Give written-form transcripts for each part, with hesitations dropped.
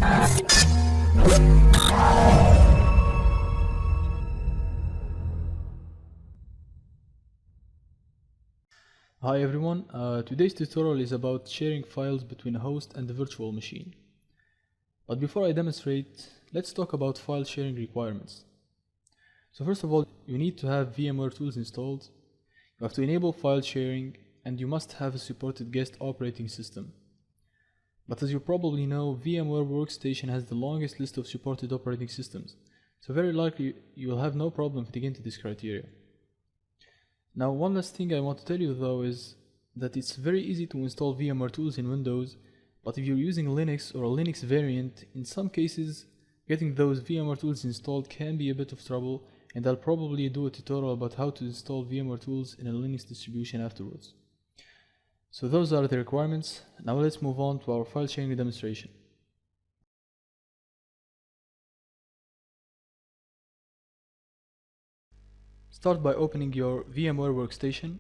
Hi everyone, today's tutorial is about sharing files between a host and a virtual machine. But before I demonstrate, let's talk about file sharing requirements. So first of all, you need to have VMware tools installed, you have to enable file sharing, and you must have a supported guest operating system. But as you probably know, VMware Workstation has the longest list of supported operating systems, so very likely you will have no problem fitting into this criteria. Now, one last thing I want to tell you though is that it's very easy to install VMware tools in Windows, but if you're using Linux or a Linux variant, in some cases getting those VMware tools installed can be a bit of trouble, and I'll probably do a tutorial about how to install VMware tools in a Linux distribution afterwards. So those are the requirements. Now let's move on to our file sharing demonstration. Start by opening your VMware Workstation,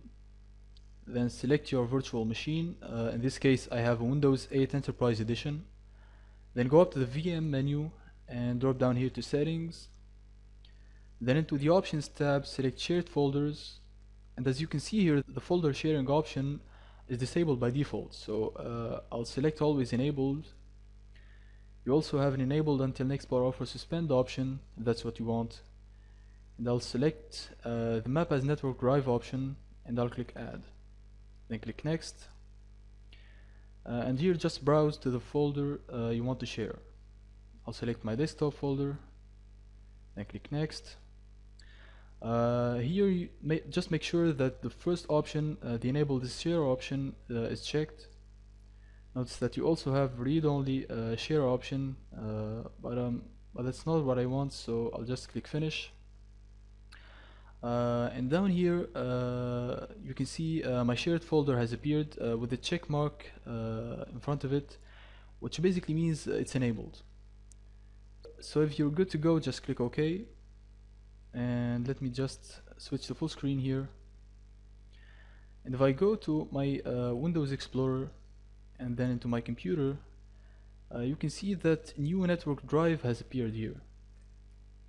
then select your virtual machine. In this case I have a Windows 8 Enterprise Edition. Then go up to the VM menu and drop down here to Settings. Then into the Options tab, select Shared Folders, and as you can see here, the folder sharing option is disabled by default, so I'll select Always Enabled. You also have an enabled until next power off or suspend option if that's what you want. And I'll select the Map as Network Drive option, and I'll click Add. Then click Next. And here just browse to the folder you want to share. I'll select my desktop folder, then click Next. Here you just make sure that the first option, the Enable this Share option, is checked. Notice that you also have read-only share option, but that's not what I want, so I'll just click Finish. And down here you can see my shared folder has appeared with a check mark in front of it, which basically means it's enabled. So if you're good to go, just click OK, and let me just switch to full screen here. And if I go to my Windows Explorer and then into my computer, you can see that new network drive has appeared here.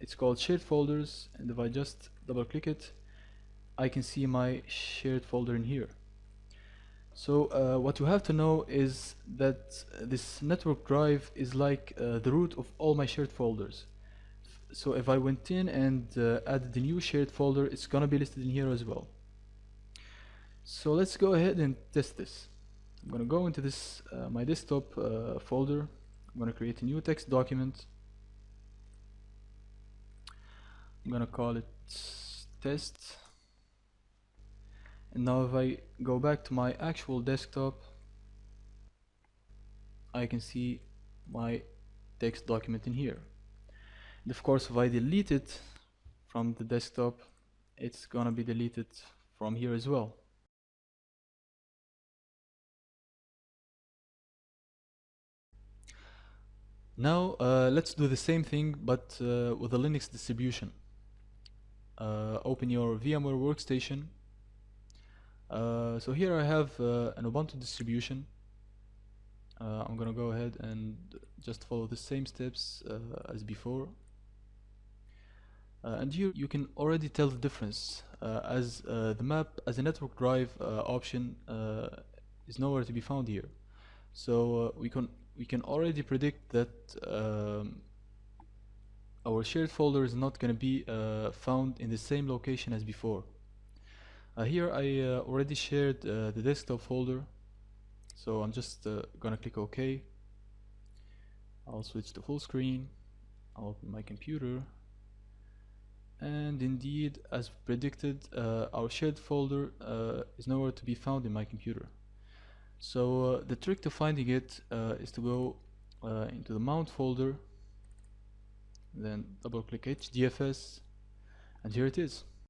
It's called Shared Folders, and if I just double click it, I can see my shared folder in here. So what you have to know is that this network drive is like the root of all my shared folders. So if I went in and added the new shared folder, it's gonna be listed in here as well. So let's go ahead and test this. I'm gonna go into this my desktop folder. I'm gonna create a new text document. I'm gonna call it test. And now if I go back to my actual desktop, I can see my text document in here. And of course, if I delete it from the desktop, it's gonna be deleted from here as well. Now let's do the same thing, but with a Linux distribution. Open your VMware Workstation. So here I have an Ubuntu distribution. I'm gonna go ahead and just follow the same steps as before. And here you can already tell the difference, as the map as a network drive option is nowhere to be found here. So we can already predict that our shared folder is not going to be found in the same location as before. Here I already shared the desktop folder, so I'm just gonna click OK. I'll switch to full screen. I'll open my computer, and indeed, as predicted, our shared folder is nowhere to be found in my computer. So the trick to finding it is to go into the mount folder, then double click HDFS, and here it is.